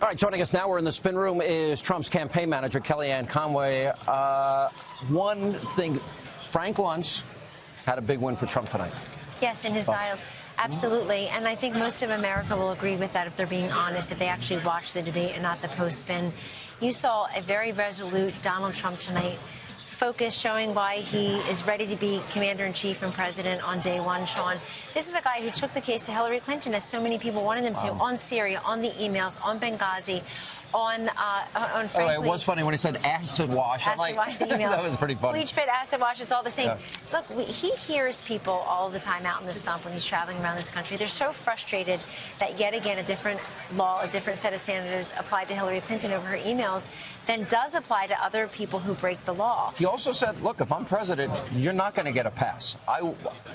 All right, joining us now, we're in the spin room, is Trump's campaign manager, Kellyanne Conway. One thing, Frank Luntz had a big win for Trump tonight. Yes, in his dialogue. Absolutely. And I think most of America will agree with that if they're being honest, if they actually watch the debate and not the post-spin. You saw a very resolute Donald Trump tonight, focus, showing why he is ready to be commander-in-chief and president on day one, Sean. This is a guy who took the case to Hillary Clinton, as so many people wanted him to, on Syria, on the emails, on Benghazi, on frankly... Oh, it was funny when he said acid wash. Acid wash, the emails. That was pretty funny. Bleach pit, acid wash, it's all the same. Yeah. Look, he hears people all the time out in the stump when he's traveling around this country. They're so frustrated that yet again a different law, a different set of standards applied to Hillary Clinton over her emails than does apply to other people who break the law. He also said, look, if I'm president, you're not going to get a pass.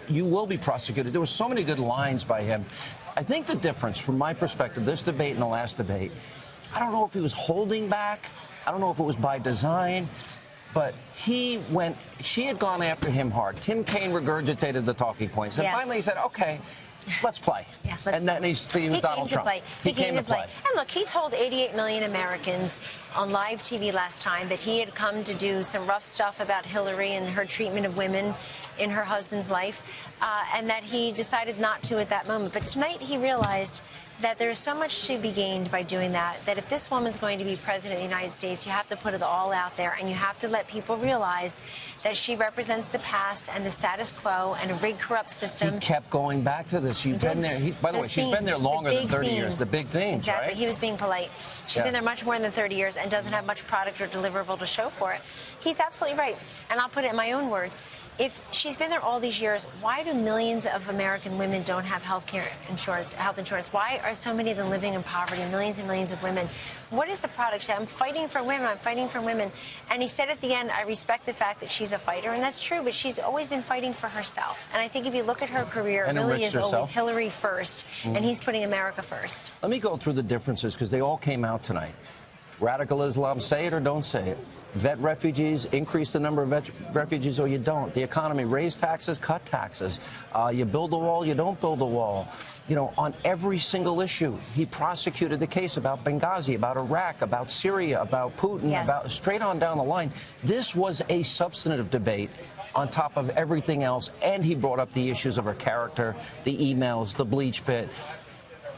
You will be prosecuted. There were so many good lines by him. I think the difference, from my perspective, this debate and the last debate, I don't know if he was holding back. I don't know if it was by design. But she had gone after him hard. Tim Kaine regurgitated the talking points. And finally he said, okay, let's play. Yeah, and then he was Donald Trump. He came to play. And look, he told 88 million Americans on live TV last time that he had come to do some rough stuff about Hillary and her treatment of women in her husband's life, and that he decided not to at that moment. But tonight he realized that there's so much to be gained by doing that, that if this woman's going to be president of the United States, you have to put it all out there, and you have to let people realize that she represents the past and the status quo and a rigged, corrupt system. He kept going back to this. You've been there. By the way, she's been there longer than 30 years. The big themes, exactly. Right? He was being polite. She's been there much more than 30 years and doesn't have much product or deliverable to show for it. He's absolutely right. And I'll put it in my own words. If she's been there all these years, why do millions of American women don't have health insurance? Why are so many of them living in poverty, millions and millions of women? What is the product? She said, I'm fighting for women, I'm fighting for women. And he said at the end, I respect the fact that she's a fighter, and that's true, but she's always been fighting for herself. And I think if you look at her career, it really is always Hillary first, and he's putting America first. Let me go through the differences, because they all came out tonight. Radical Islam, say it or don't say it. Vet refugees, increase the number of refugees or you don't. The economy, raise taxes, cut taxes. You build a wall, you don't build a wall. You know, on every single issue, he prosecuted the case about Benghazi, about Iraq, about Syria, about Putin, about straight on down the line. This was a substantive debate on top of everything else, and he brought up the issues of her character, the emails, the bleach pit.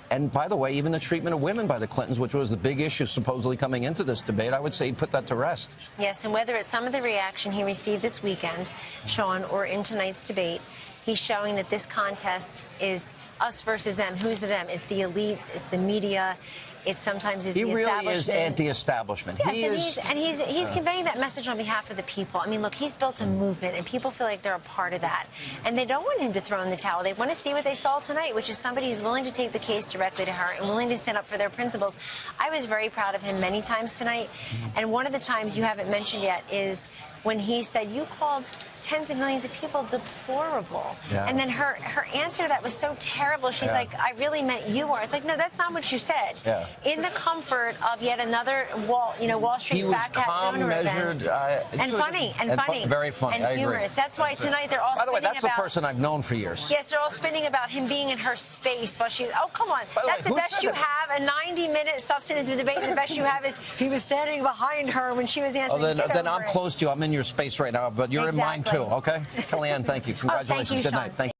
And by the way, even the treatment of women by the Clintons, which was the big issue supposedly coming into this debate, I would say he put that to rest. Yes, and whether it's some of the reaction he received this weekend, Sean, or in tonight's debate, he's showing that this contest is us versus them. Who's the them? It's the elite, it's the media, it's sometimes it's the establishment. He really is anti-establishment. Yes, he's conveying that message on behalf of the people. I mean, look, he's built a movement, and people feel like they're a part of that. And they don't want him to throw in the towel. They want to see what they saw tonight, which is somebody who's willing to take the case directly to her and willing to stand up for their principles. I was very proud of him many times tonight, and one of the times you haven't mentioned yet is when he said, you called tens of millions of people deplorable. Yeah. And then her answer that was so terrible, she's like, I really meant you are. It's like, no, that's not what you said. Yeah. In the comfort of yet another Wall Street back hat donor event. And funny. Very funny. And humorous. That's why tonight they're all By the way, that's a person I've known for years. Yes, they're all spinning about him being in her space while she, oh, come on. That's the best you have. A 90-minute substantive debate, the best you have is he was standing behind her when she was answering. Then I'm close to you. I'm in your space right now, but you're in mine too, okay? Kellyanne, thank you. Congratulations. Thank you, Good night. Thank you.